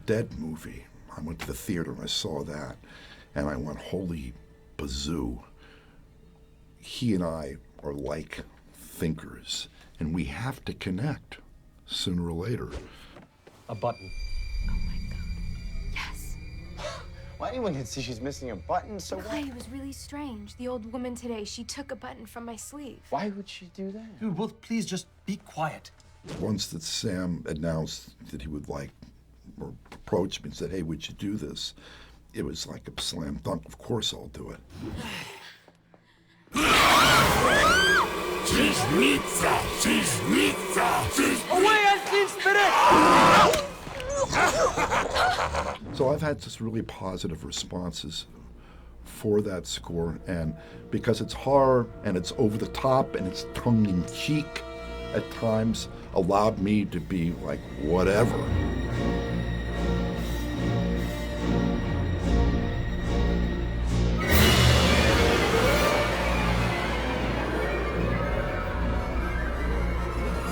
Dead movie. I went to the theater and I saw that, and I went, holy bazoo. He and I are like thinkers, and we have to connect sooner or later. A button. Oh my God. Yes. Well, anyone can see she's missing a button, so Clay, it was really strange. The old woman today, she took a button from my sleeve. why would she do that? Dude, well, please just be quiet. Once that Sam announced that he would like, or approached me and said, hey, would you do this? It was like a slam dunk. Of course I'll do it. So I've had just really positive responses for that score, and because it's horror and it's over the top and it's tongue-in-cheek at times, allowed me to be like, whatever.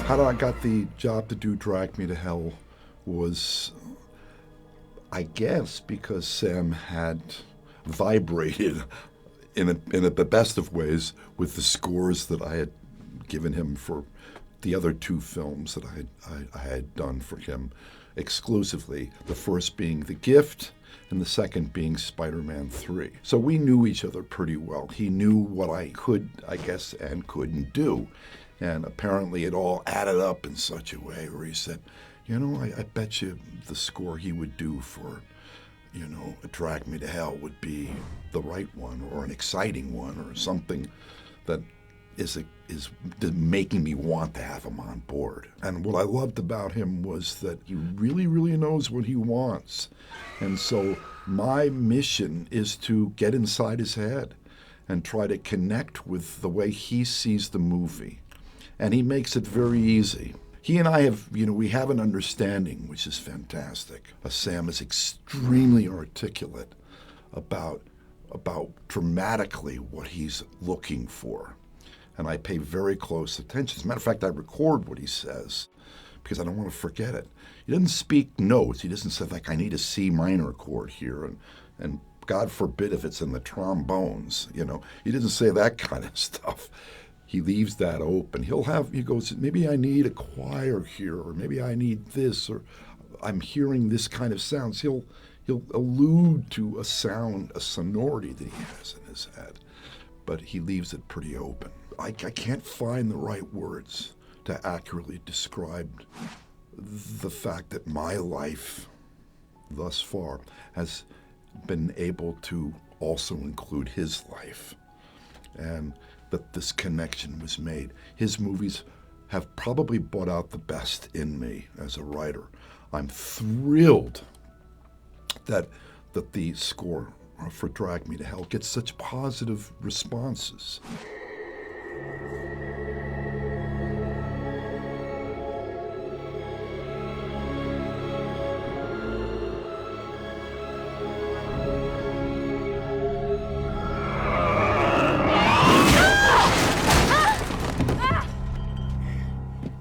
How I got the job to do Drag Me to Hell was, I guess, because Sam had vibrated in the best of ways with the scores that I had given him for the other two films that I had done for him exclusively, the first being The Gift and the second being Spider-Man 3. So we knew each other pretty well. He knew what I could, I guess, and couldn't do. And apparently it all added up in such a way where he said, you know, I bet you the score he would do for, you know, a Drag Me to Hell would be the right one, or an exciting one, or something that is making me want to have him on board. And what I loved about him was that he really, really knows what he wants. And so my mission is to get inside his head and try to connect with the way he sees the movie. And he makes it very easy. He and I have, you know, we have an understanding, which is fantastic. Sam is extremely articulate about dramatically what he's looking for. And I pay very close attention. As a matter of fact, I record what he says because I don't want to forget it. He doesn't speak notes. He doesn't say, like, I need a C minor chord here, and God forbid if it's in the trombones, you know. He doesn't say that kind of stuff. He leaves that open. He goes, maybe I need a choir here, or maybe I need this, or I'm hearing this kind of sounds. He'll allude to a sound, a sonority that he has in his head, but he leaves it pretty open. I can't find the right words to accurately describe the fact that my life thus far has been able to also include his life, and that this connection was made. His movies have probably brought out the best in me as a writer. I'm thrilled that the score for Drag Me to Hell gets such positive responses.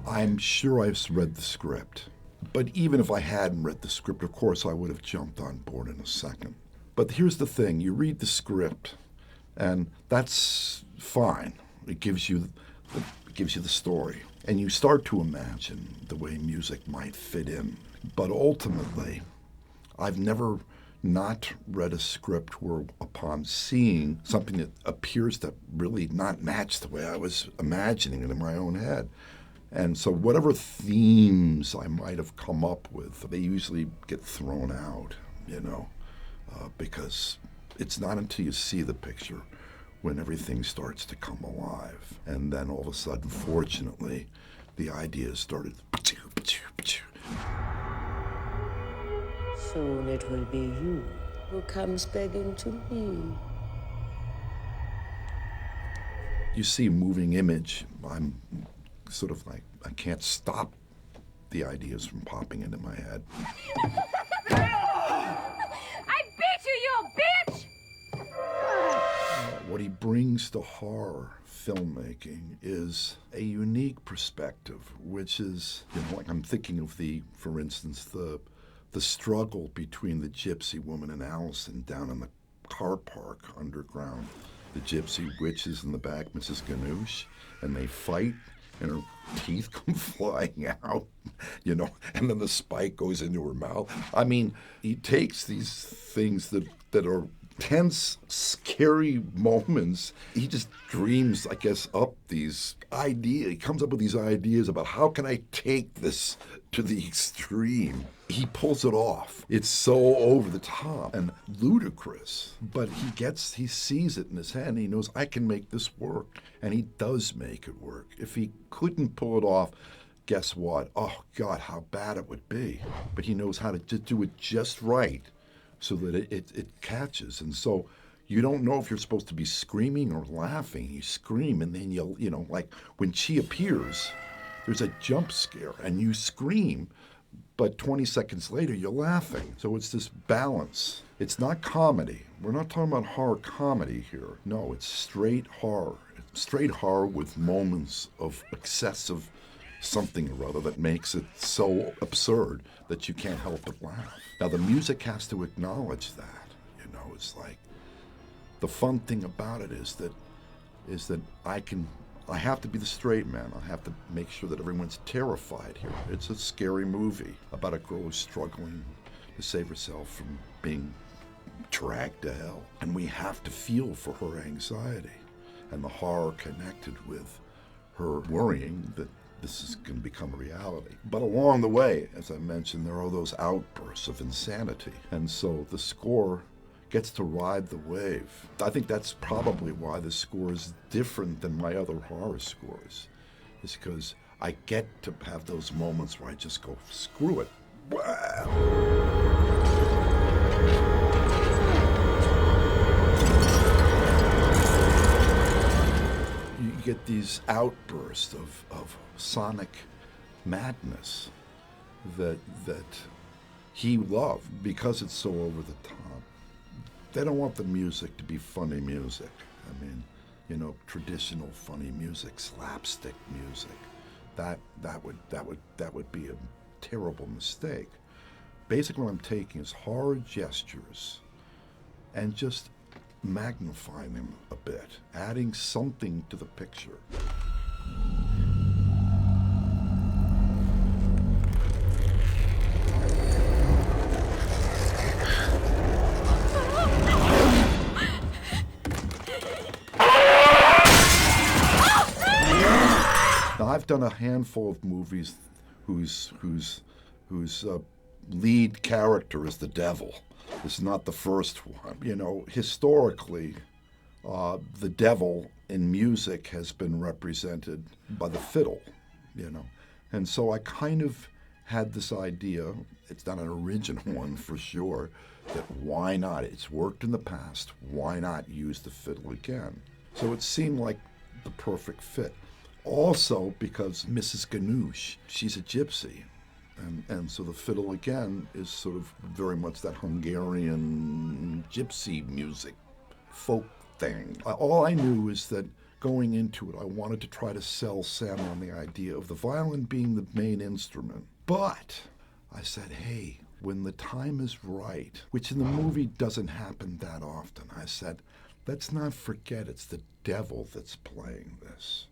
I'm sure I've read the script, but even if I hadn't read the script, of course I would have jumped on board in a second. But here's the thing, you read the script, and that's fine. It gives you the story, and you start to imagine the way music might fit in. But ultimately, I've never not read a script where, upon seeing something that appears to really not match the way I was imagining it in my own head. And so whatever themes I might have come up with, they usually get thrown out, you know, because it's not until you see the picture when everything starts to come alive. And then all of a sudden, fortunately, the ideas started. Soon it will be you who comes begging to me. You see moving image, I'm sort of like, I can't stop the ideas from popping into my head. I beat you, you bitch! What he brings to horror filmmaking is a unique perspective, which is, you know, like I'm thinking of for instance, the the struggle between the gypsy woman and Allison down in the car park underground. The gypsy witch is in the back, Mrs. Ganoush, and they fight, and her teeth come flying out, you know, and then the spike goes into her mouth. I mean, he takes these things that are tense, scary moments. He just dreams, I guess, up these ideas. He comes up with these ideas about how can I take this to the extreme. He pulls it off. It's so over the top and ludicrous, but he sees it in his head and he knows I can make this work, and he does make it work. If he couldn't pull it off, guess what? Oh God, how bad it would be. But he knows how to just do it just right so that it catches. And so you don't know if you're supposed to be screaming or laughing. You scream, and then you know, like when she appears, there's a jump scare and you scream, but 20 seconds later you're laughing. So it's this balance. It's not comedy. We're not talking about horror comedy here. No, it's straight horror. Straight horror with moments of excessive something or other that makes it so absurd that you can't help but laugh. Now the music has to acknowledge that. You know, it's like the fun thing about it is that I have to be the straight man. I have to make sure that everyone's terrified here. It's a scary movie about a girl who's struggling to save herself from being dragged to hell. And we have to feel for her anxiety and the horror connected with her worrying that this is going to become a reality. But along the way, as I mentioned, there are those outbursts of insanity. And so the score gets to ride the wave. I think that's probably why the score is different than my other horror scores. It's because I get to have those moments where I just go, screw it. You get these outbursts of sonic madness that he loved because it's so over the top. They don't want the music to be funny music. I mean, you know, traditional funny music, slapstick music. That would be a terrible mistake. Basically, what I'm taking is horror gestures and just magnifying them a bit, adding something to the picture. Now, I've done a handful of movies whose lead character is the devil. This is not the first one. You know, historically, the devil in music has been represented by the fiddle, you know. And so I kind of had this idea, it's not an original one for sure, that why not? It's worked in the past, why not use the fiddle again? So it seemed like the perfect fit. Also because Mrs. Ganoush, she's a gypsy. And so the fiddle, again, is sort of very much that Hungarian gypsy music, folk thing. All I knew is that going into it, I wanted to try to sell Sam on the idea of the violin being the main instrument. But I said, hey, when the time is right, which in the movie doesn't happen that often, I said, let's not forget it's the devil that's playing this.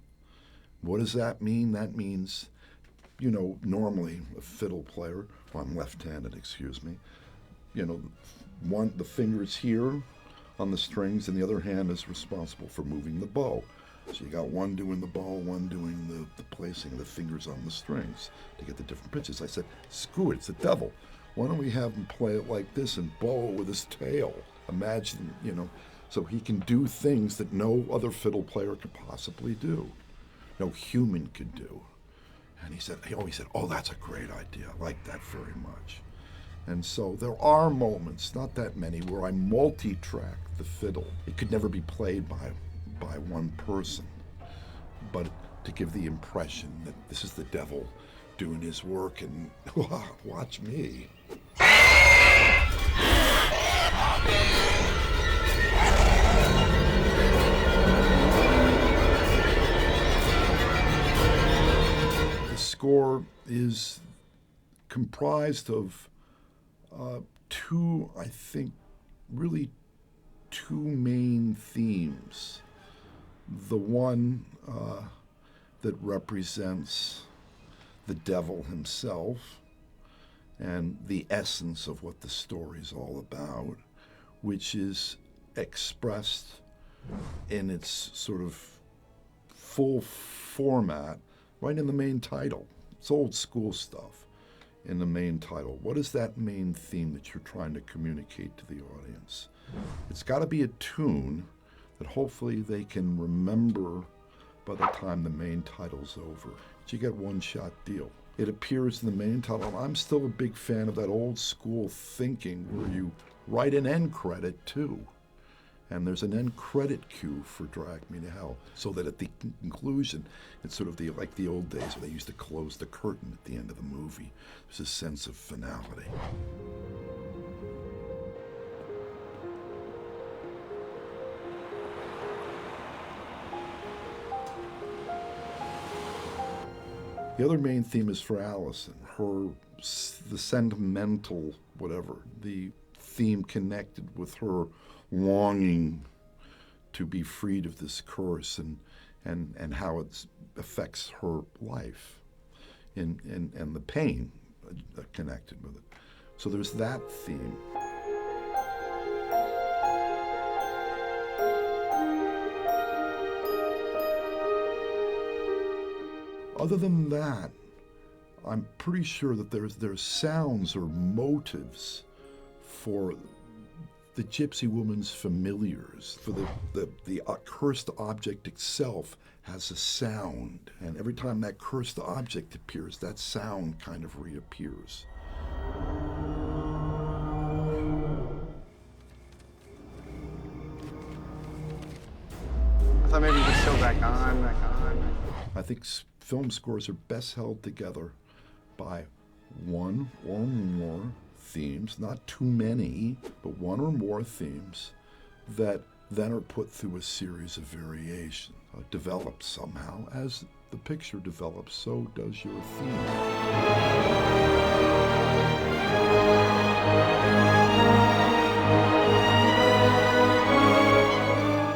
What does that mean? That means, you know, normally a fiddle player, well, I'm left-handed, excuse me, you know, the finger's here on the strings and the other hand is responsible for moving the bow. So you got one doing the bow, one doing the placing of the fingers on the strings to get the different pitches. I said, screw it, it's the devil. Why don't we have him play it like this and bow it with his tail? Imagine, you know, so he can do things that no other fiddle player could possibly do. No human could do. And he said, oh, that's a great idea. I like that very much. And so there are moments, not that many, where I multi-track the fiddle. It could never be played by one person, but to give the impression that this is the devil doing his work and watch me. The score is comprised of I think, really two main themes. The one that represents the devil himself and the essence of what the story's all about, which is expressed in its sort of full format right in the main title. It's old school stuff in the main title. What is that main theme that you're trying to communicate to the audience? It's got to be a tune that hopefully they can remember by the time the main title's over. But you get one-shot deal. It appears in the main title. I'm still a big fan of that old school thinking where you write an end credit too. And there's an end credit cue for Drag Me to Hell, so that at the conclusion, it's sort of like the old days where they used to close the curtain at the end of the movie. There's a sense of finality. The other main theme is for Allison, the sentimental whatever, the theme connected with her longing to be freed of this curse and how it affects her life and the pain connected with it. So there's that theme. Other than that, I'm pretty sure that there's sounds or motives for the gypsy woman's familiars, for the cursed object itself has a sound, and every time that cursed object appears, that sound kind of reappears. I thought maybe you could still back on. I think film scores are best held together by one or more themes, not too many, but one or more themes that then are put through a series of variations, developed somehow. As the picture develops, so does your theme.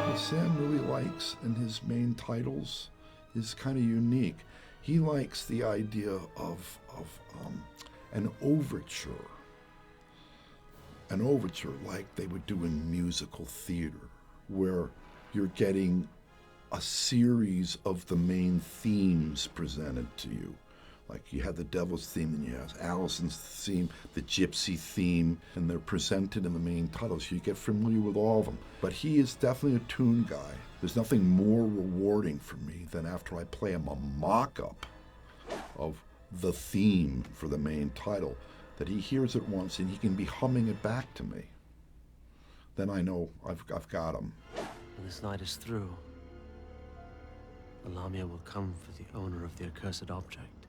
What Sam really likes in his main titles is kind of unique. He likes the idea of an overture. An overture like they would do in musical theater, where you're getting a series of the main themes presented to you. Like you have the devil's theme, and you have Allison's theme, the gypsy theme, and they're presented in the main title, so you get familiar with all of them. But he is definitely a tune guy. There's nothing more rewarding for me than after I play him a mock-up of the theme for the main title, that he hears it once and he can be humming it back to me. Then I know I've got him. When this night is through, the Lamia will come for the owner of the accursed object.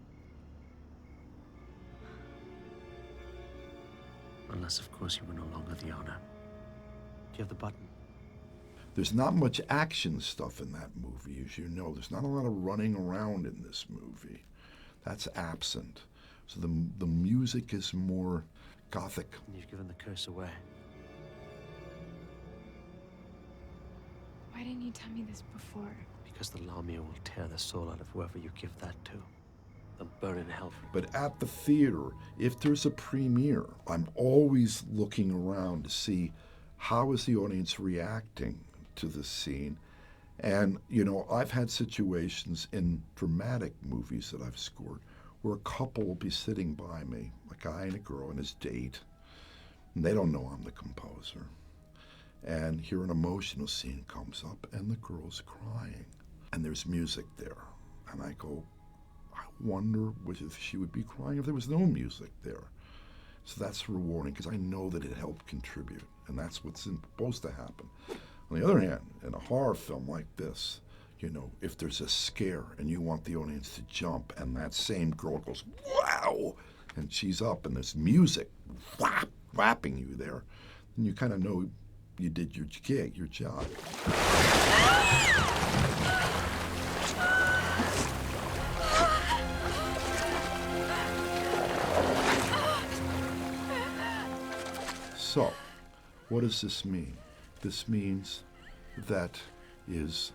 Unless, of course, you were no longer the owner. Do you have the button? There's not much action stuff in that movie, as you know. There's not a lot of running around in this movie. That's absent. So the music is more gothic. You've given the curse away. Why didn't you tell me this before? Because the Lamia will tear the soul out of whoever you give that to. They'll burn in hell. But at the theater, if there's a premiere, I'm always looking around to see how is the audience reacting to this scene. And, you know, I've had situations in dramatic movies that I've scored where a couple will be sitting by me, a guy and a girl and his date, and they don't know I'm the composer. And here an emotional scene comes up and the girl's crying. And there's music there. And I go, I wonder if she would be crying if there was no music there. So that's rewarding because I know that it helped contribute. And that's what's supposed to happen. On the other hand, in a horror film like this, you know, if there's a scare and you want the audience to jump and that same girl goes, wow, and she's up and there's music whapping you there, then you kind of know you did your gig, your job. So, what does this mean? This means that is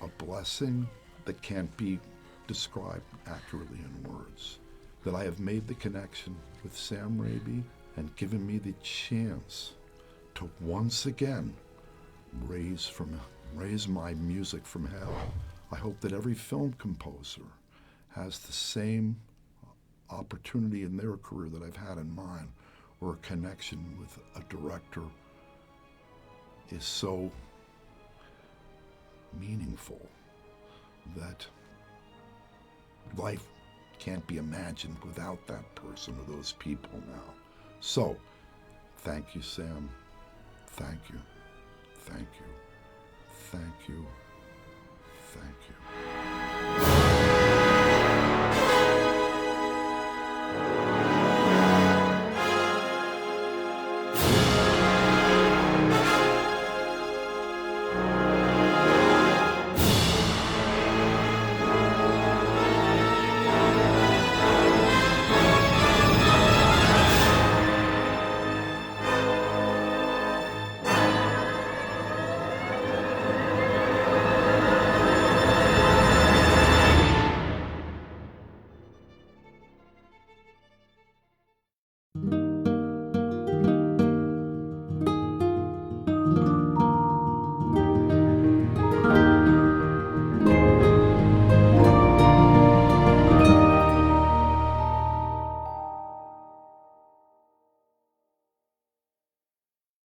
a blessing that can't be described accurately in words. That I have made the connection with Sam Raimi and given me the chance to once again raise my music from hell. I hope that every film composer has the same opportunity in their career that I've had in mine, where a connection with a director is so meaningful that life can't be imagined without that person or those people now. So, thank you, Sam. Thank you. Thank you. Thank you.